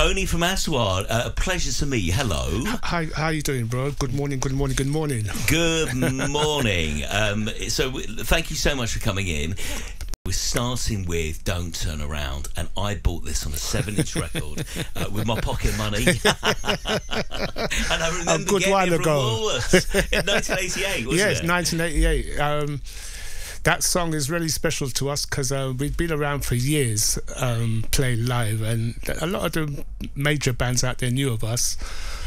Tony from Aswad, a pleasure to meet you. Hello. Hi, how you doing, bro? Good morning, good morning, good morning. Good morning. So thank you so much for coming in. We're starting with Don't Turn Around, and I bought this on a 7-inch record with my pocket money. And I remember getting it from Woolworths in 1988, wasn't it? Yes, 1988. That song is really special to us because we've been around for years playing live, and a lot of the major bands out there knew of us.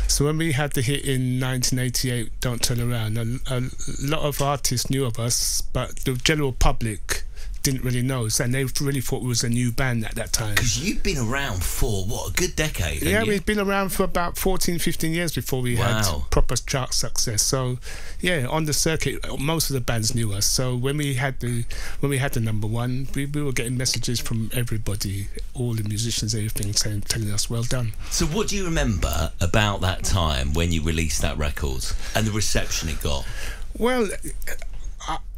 So when we had the hit in 1988, Don't Turn Around, a lot of artists knew of us, but the general public didn't really know, and they really thought it was a new band at that time. Because you've been around for, what, a good decade, haven't you? We've been around for about 14, 15 years before we had proper chart success. So, yeah, on the circuit, most of the bands knew us. So when we had the #1, we were getting messages from everybody, all the musicians, everything, telling us, well done. So what do you remember about that time when you released that record and the reception it got? Well,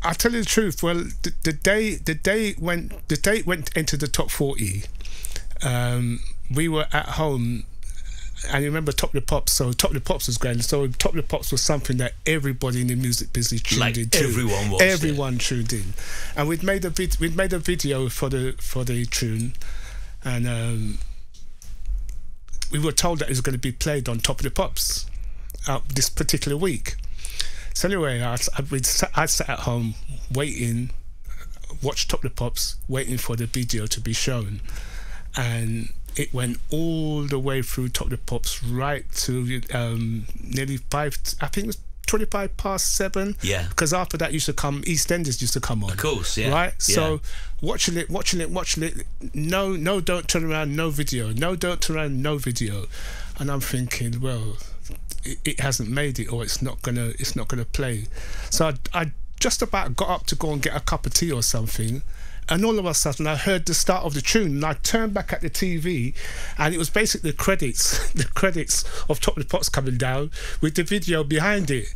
I'll tell you the truth. Well, the day it went into the top 40, we were at home, and you remember Top of the Pops. So Top of the Pops was going. So Top of the Pops was something that everybody in the music business tuned in to. Everyone watched Everyone tuned in, and we'd made a video for the tune, and we were told that it was going to be played on Top of the Pops this particular week. So anyway, I sat at home waiting, watched Top of the Pops, waiting for the video to be shown, and it went all the way through Top of the Pops right to nearly 5. I think it was 25 past 7. Yeah. Because after that used to come, EastEnders used to come on. Of course, yeah. Right. Yeah. So watching it. No, Don't Turn Around, no video. No, Don't Turn Around, no video. And I'm thinking, well, it hasn't made it, or it's not gonna play. So I just about got up to go and get a cup of tea or something, and all of a sudden I heard the start of the tune, and I turned back at the TV, and it was basically the credits of Top of the Pops coming down with the video behind it.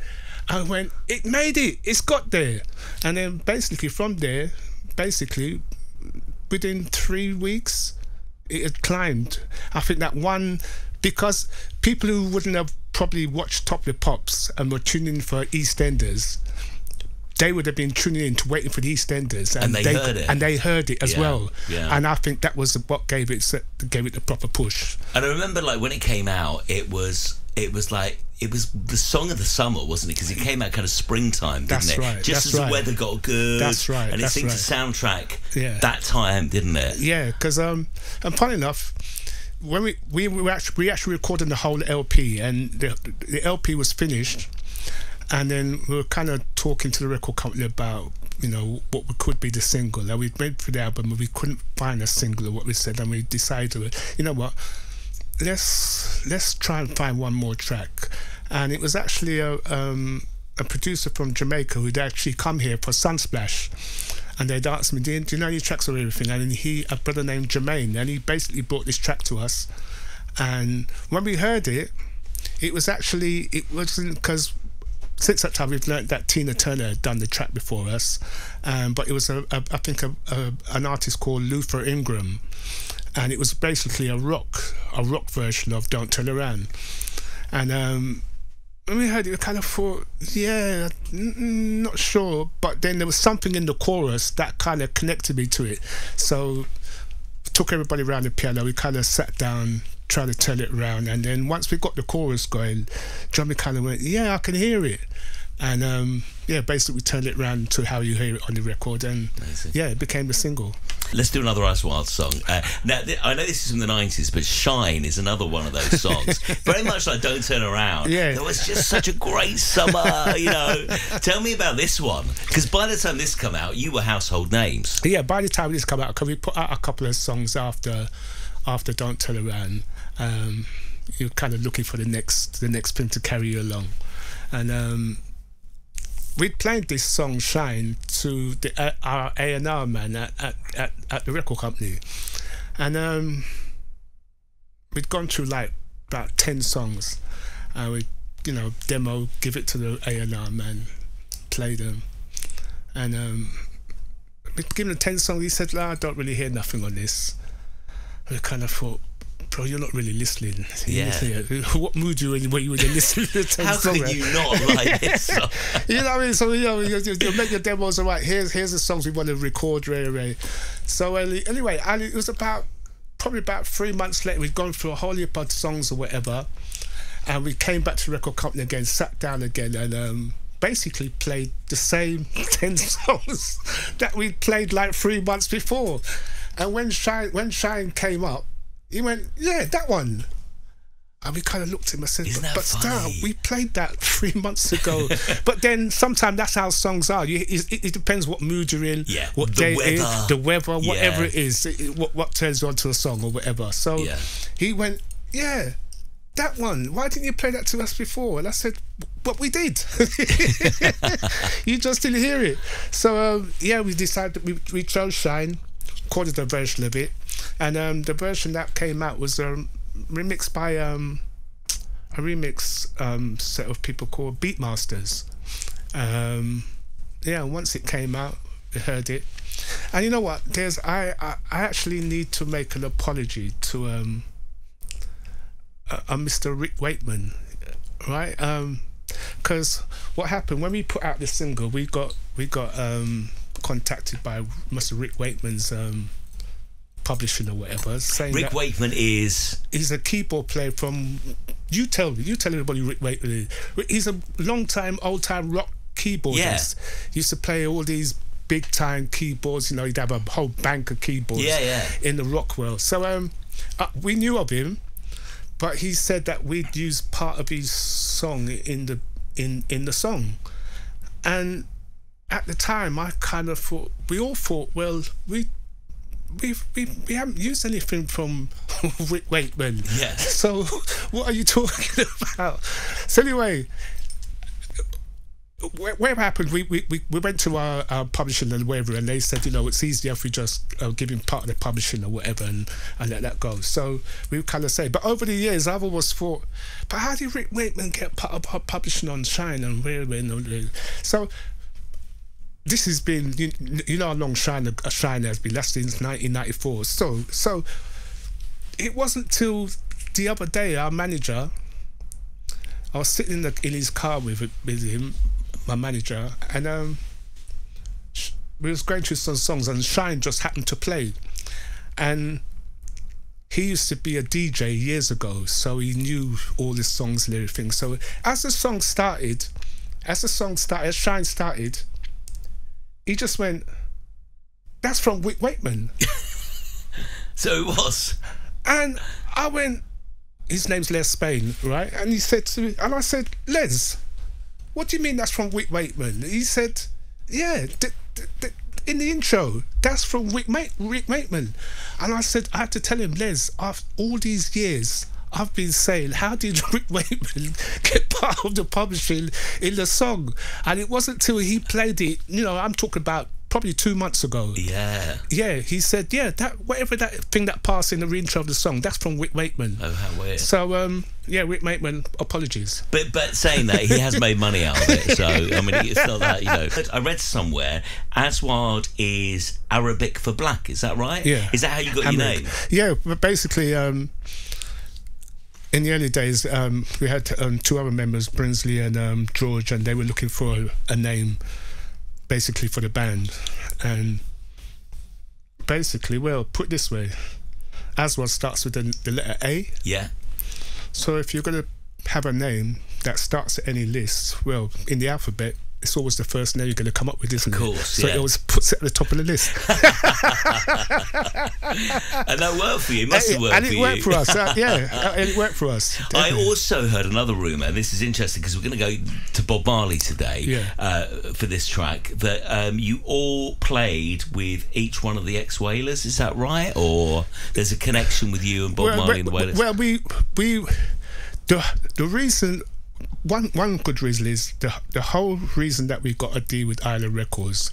I went, it made it, it's got there. And then basically from there, within 3 weeks it had climbed. I think that one, because people who wouldn't have probably watched Top of the Pops and were tuning in for EastEnders, they would have been tuning in to waiting for the EastEnders, and they heard it as well. Yeah. And I think that was what gave it the proper push. And I remember, like, when it came out, it was the song of the summer, wasn't it? Because it came out kind of springtime, didn't it? Right, just as the weather got good. That's right. And it seemed to soundtrack that time, didn't it? Yeah, because and funny enough, when we actually recorded the whole LP, and the LP was finished, and then we were kind of talking to the record company about, you know, what could be the single. Now we'd made for the album, and we couldn't find a single, or what we said, and we decided, you know what, let's try and find one more track. And it was actually a producer from Jamaica who'd actually come here for Sunsplash, and they'd asked me, do you know any tracks or everything? And a brother named Jermaine, and he basically brought this track to us. And when we heard it, it wasn't because since that time we've learned that Tina Turner had done the track before us, but it was I think an artist called Luther Ingram, and it was basically a rock version of Don't Turn Around. And when we heard it, we kind of thought, yeah, not sure, but then there was something in the chorus that kind of connected me to it. So took everybody around the piano, we kind of sat down, tried to turn it around, and then once we got the chorus going, Johnny kind of went, yeah, I can hear it. And basically we turned it around to how you hear it on the record, and yeah, it became the single. Let's do another Aswad song. Now, I know this is from the 90s, but Shine is another one of those songs. Very much like Don't Turn Around. Yeah. It was just such a great summer, you know. Tell me about this one, because by the time this came out, you were household names. Yeah, by the time this came out, because we put out a couple of songs after Don't Turn Around, you're kind of looking for the next thing to carry you along. And we played this song Shine to our A&R man at the record company, and we'd gone through like about 10 songs, and we, you know, demo, give it to the A&R man, play them, and we'd given him 10 songs. He said, I don't really hear nothing on this. We kind of thought, bro, you're not really listening. Yeah. What mood you in when you were listening to the How song? can you not like this song? You know what I mean? So, you know, you make your demos, all right, here's the songs we want to record, Ray. So, anyway, and it was probably about 3 months later, we'd gone through a whole heap of songs or whatever, and we came back to the record company again, sat down again, and basically played the same 10 songs that we'd played like 3 months before. And when Shine came up, he went, yeah, that one. And we kind of looked at him and said, but still, we played that 3 months ago. But then sometimes that's how songs are. It depends what mood you're in, what day it is, the weather, whatever it is, what turns you on to a song or whatever. So he went, yeah, that one. Why didn't you play that to us before? And I said, but we did. You just didn't hear it. So, we decided that we chose Shine, recorded a version of it. And the version that came out was remixed by a remix set of people called Beatmasters. Once it came out, we heard it, and you know what? I actually need to make an apology to a Mr. Rick Wakeman, right? Because what happened when we put out this single, we got contacted by Mr. Rick Wakeman's publishing or whatever, saying Rick Wakeman is... He's a keyboard player from... You tell everybody Rick Wakeman is. He's a old-time rock keyboardist. Yeah. He used to play all these big-time keyboards, you know, he'd have a whole bank of keyboards in the rock world. So we knew of him, but he said that we'd use part of his song in the song. And at the time, I kind of thought, we all thought, well, we haven't used anything from Rick Wakeman. Yes. So what are you talking about? So anyway, where happened? We went to our publishing and whatever, and they said, you know, it's easier if we just give him part of the publishing or whatever and let that go. So we kind of say, but over the years, I've always thought, but how did Rick Wakeman get part of our publishing on Shine and wherever? So this has been, you know how long Shine has been. That's since 1994. So it wasn't till the other day, our manager, I was sitting in his car with him, my manager, and we was going through some songs, and Shine just happened to play. And he used to be a DJ years ago, so he knew all the songs and everything. So as Shine started, he just went, that's from Rick Wakeman. So it was. And I went, his name's Les Spain, right? And he said to me, and I said, Les, what do you mean that's from Rick Wakeman? He said, yeah, in the intro, that's from Rick Wakeman. And I said, I had to tell him, Les, after all these years, I've been saying, how did Rick Wakeman get part of the publishing in the song? And it wasn't till he played it, you know, I'm talking about probably 2 months ago. Yeah. Yeah, he said, yeah, whatever that thing that passed in the intro of the song, that's from Rick Wakeman. Oh, how weird. So, yeah, Rick Wakeman, apologies. But saying that, he has made money out of it. So, I mean, it's not that, you know. I read somewhere, Aswad is Arabic for black. Is that right? Yeah. Is that how you got your name? Yeah, but basically, in the early days, we had 2 other members, Brinsley and George, and they were looking for a name, basically, for the band. And basically, well, put it this way, Aswad starts with the letter A. Yeah. So if you're going to have a name that starts at any list, well, in the alphabet, it's always the first name you're going to come up with, isn't it? Of course, so it always puts it at the top of the list. And that worked for you. It must have worked for you. And it worked for us. And it worked for us. Definitely. I also heard another rumour, and this is interesting because we're going to go to Bob Marley today for this track, that you all played with each one of the ex-Wailers. Is that right? Or there's a connection with you and Bob Marley and the Wailers? Well, the reason... One good reason is the whole reason that we got a deal with Island Records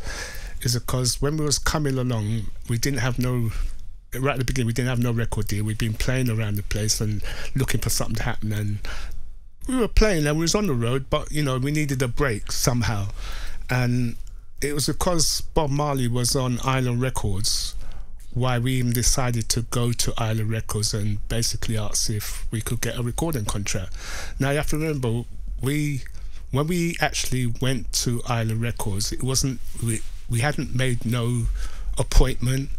is because when we was coming along, we didn't have no, right at the beginning, we didn't have no record deal. We'd been playing around the place and looking for something to happen, and we were playing and we was on the road, but you know, we needed a break somehow. And it was because Bob Marley was on Island Records why we even decided to go to Isla Records and basically ask if we could get a recording contract. Now you have to remember, when we actually went to Isla Records, it wasn't, we hadn't made no appointment.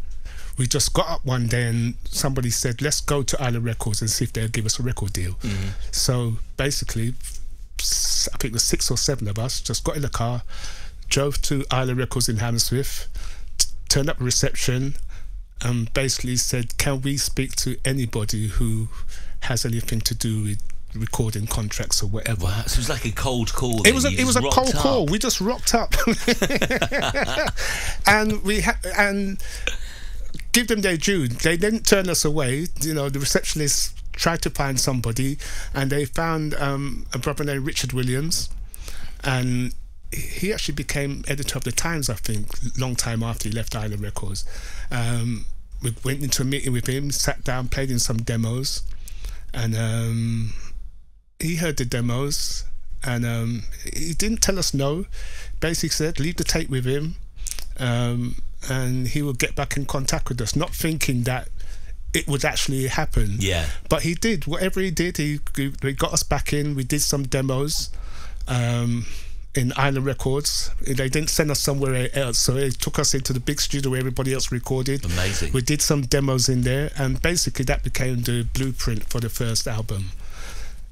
We just got up one day and somebody said, let's go to Isla Records and see if they'll give us a record deal. So basically, I think it was 6 or 7 of us just got in the car, drove to Isla Records in Hammersmith, turned up a reception, and basically said, can we speak to anybody who has anything to do with recording contracts or whatever. Wow, so it was like a cold call. It was a cold call. We just rocked up, and give them their due. They didn't turn us away. You know, the receptionist tried to find somebody, and they found a brother named Richard Williams, and he actually became editor of the Times, I think, long time after he left Isla Records. We went into a meeting with him, sat down, played in some demos, and he heard the demos, and he didn't tell us no. Basically said, leave the tape with him, and he will get back in contact with us, not thinking that it would actually happen. Yeah. But he did. Whatever he did, he got us back in. We did some demos in Isla Records. They didn't send us somewhere else, so it took us into the big studio where everybody else recorded. Amazing. We did some demos in there, and basically that became the blueprint for the first album.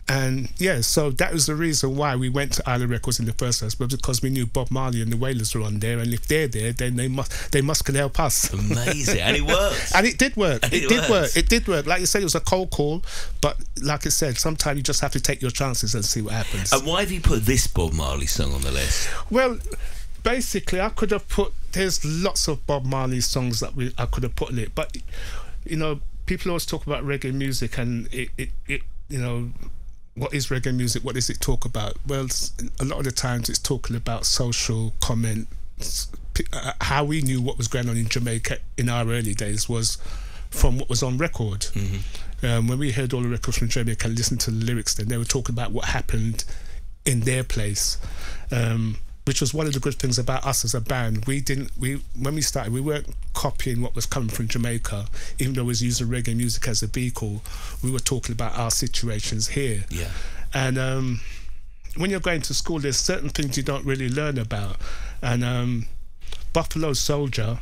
And yeah, so that was the reason why we went to Isla Records in the first place, but because we knew Bob Marley and the Wailers were on there, and if they're there, then they must can help us. Amazing. And it worked. And it did work. It did work. Like you said, it was a cold call, but like I said, sometimes you just have to take your chances and see what happens. And why have you put this Bob Marley song on the list? Well, basically, I could have put. There's lots of Bob Marley songs that I could have put in it, but you know, people always talk about reggae music, and it you know. What is reggae music? What does it talk about? Well, a lot of the times it's talking about social comments. How we knew what was going on in Jamaica in our early days was from what was on record. When we heard all the records from Jamaica and listened to the lyrics, then they were talking about what happened in their place, which was one of the good things about us as a band. When we started, we weren't copying what was coming from Jamaica, even though we was using reggae music as a vehicle. We were talking about our situations here. Yeah. And when you're going to school, there's certain things you don't really learn about. And Buffalo Soldier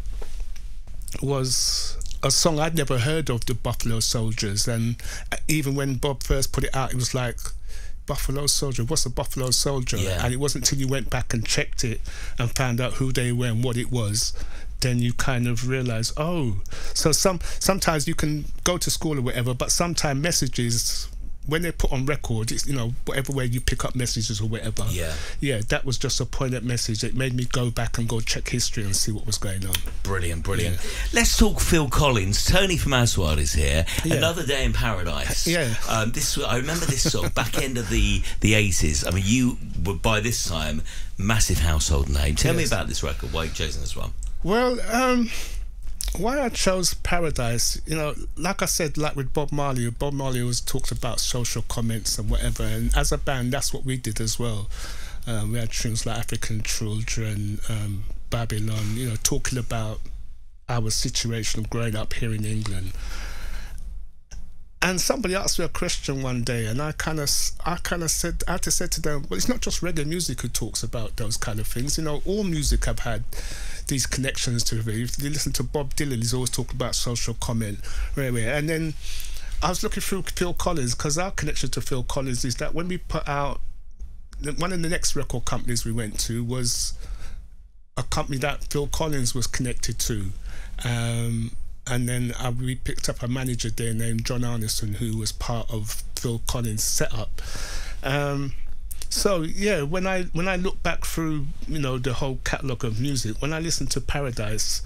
was a song I'd never heard of, the Buffalo Soldiers. And even when Bob first put it out, it was like, Buffalo Soldier, what's a Buffalo Soldier? Yeah. And it wasn't until you went back and checked it and found out who they were and what it was, then you kind of realize, oh, so sometimes you can go to school or whatever, but sometimes messages, when they're put on record, it's, you know, whatever way you pick up messages or whatever. Yeah, that was just a poignant message. It made me go back and go check history and see what was going on. Brilliant. Yeah. Let's talk Phil Collins. Tony from Aswad is here. Yeah. Another Day in Paradise. Yeah. I remember this song back end of the 80s. I mean, you were by this time massive household name. Tell me about this record. Why you chosen this one? Well, why I chose Paradise, you know, like I said, like with Bob Marley always talked about social comments and whatever, and as a band, that's what we did as well. We had tunes like African Children, Babylon, you know, talking about our situation of growing up here in England. And somebody asked me a question one day, and I kind of said, I had to say to them, well, it's not just reggae music who talks about those kind of things. You know, all music have had these connections to it. If you listen to Bob Dylan, he's always talking about social comment. And then I was looking through Phil Collins, because our connection to Phil Collins is that when we put out, one of the next record companies we went to was a company that Phil Collins was connected to. And then we picked up a manager there named John Arneson, who was part of Phil Collins' setup. So yeah, when I look back through, you know, the whole catalogue of music, when I listen to Paradise,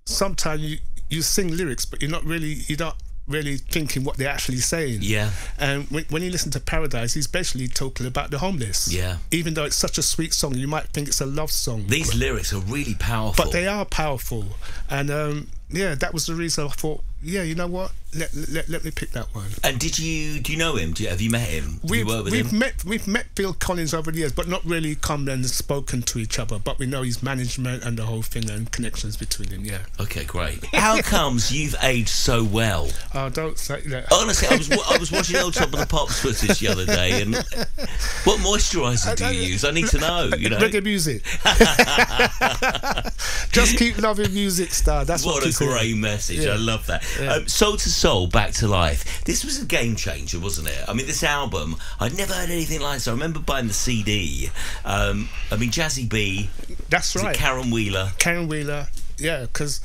sometimes you sing lyrics, but you're not really thinking what they're actually saying. Yeah. And when you listen to Paradise, he's basically talking about the homeless. Yeah. Even though it's such a sweet song, you might think it's a love song. These lyrics are really powerful. But they are powerful. And yeah, that was the reason I thought, yeah, you know what, let me pick that one. And do you know him? Have you met him? We've met Phil Collins over the years, but not really come and spoken to each other. But we know his management and the whole thing and connections between them. Yeah. Okay, great. How comes you've aged so well? Oh, don't say that. Honestly, I was watching old Top of the Pops footage the other day, and what moisturiser do you use? I need to know. You know, reggae music. Just keep loving music, star. That's what a great message. Yeah. I love that. Yeah. Soul to Soul, Back to Life. This was a game changer, wasn't it? I mean, this album, I'd never heard anything like this. I remember buying the CD. I mean, Jazzy B. That's right. Karen Wheeler. Karen Wheeler. Yeah, because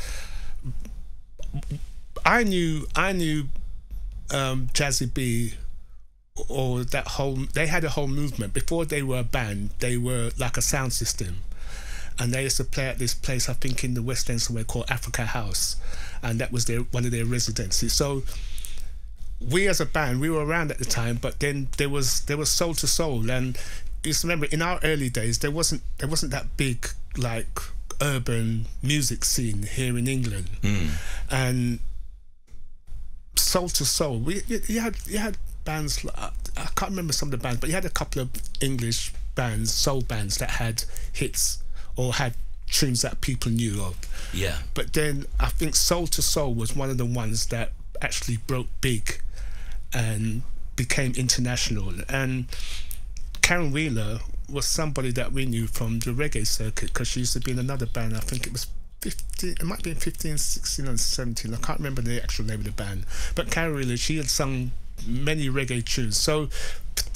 I knew Jazzy B, or that whole. They had a whole movement before they were a band. They were like a sound system. And they used to play at this place, I think, in the West End somewhere called Africa House, and that was one of their residencies. So we, as a band, we were around at the time, but then there was Soul to Soul, and you just remember in our early days there wasn't that big like urban music scene here in England, and Soul to Soul, you had bands. I can't remember some of the bands, but you had a couple of English bands, soul bands that had hits or had tunes that people knew of. Yeah. But then I think Soul to Soul was one of the ones that actually broke big and became international. And Karen Wheeler was somebody that we knew from the reggae circuit, because she used to be in another band. I think it was 15, it might be 15, 16 and 17. I can't remember the actual name of the band. But Karen Wheeler, she had sung many reggae tunes. So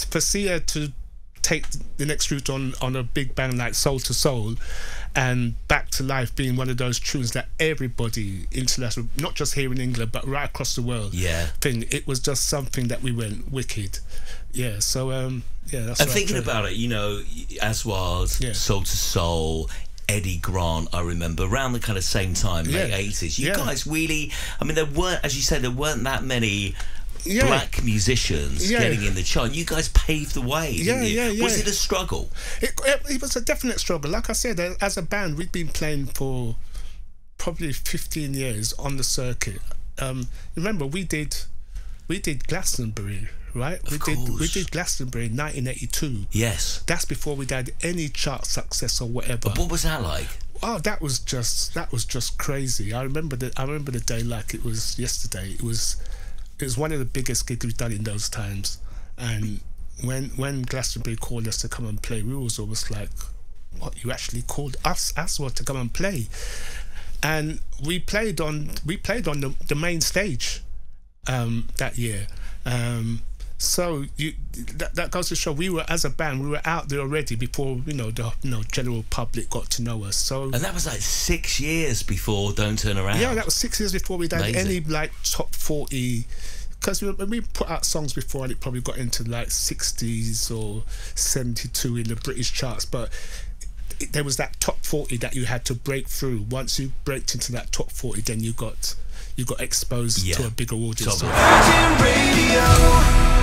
for Sia to take the next route on a big band like Soul to Soul and Back to Life being one of those tunes that everybody international, not just here in England but right across the world, it was just something that we went wicked. Yeah, so that's. And thinking about it, you know, Aswad, Soul to Soul, Eddie Grant, I remember around the kind of same time, late 80s. You guys really, I mean, there weren't, as you said, there weren't that many black musicians getting in the chart. You guys paved the way, didn't you? Was it a struggle? It was a definite struggle. Like I said, as a band, we've been playing for probably 15 years on the circuit. Remember, we did Glastonbury, right? We did Glastonbury in 1982. Yes. That's before we'd had any chart success or whatever. But what was that like? Oh, that was just crazy. I remember the day like it was yesterday. It was one of the biggest gigs we've done in those times. And when Glastonbury called us to come and play, we was almost like, what, you actually called us, Aswad, to come and play? And we played on the main stage that year. So that goes to show we were, as a band, we were out there already before the general public got to know us. So, and that was like 6 years before Don't Turn Around. Yeah, that was 6 years before we'd had any like top 40. Because when we put out songs before, and it probably got into like 60s or 72 in the British charts, but there was that top 40 that you had to break through. Once you break into that top 40, then you got exposed to a bigger audience. Virgin Radio.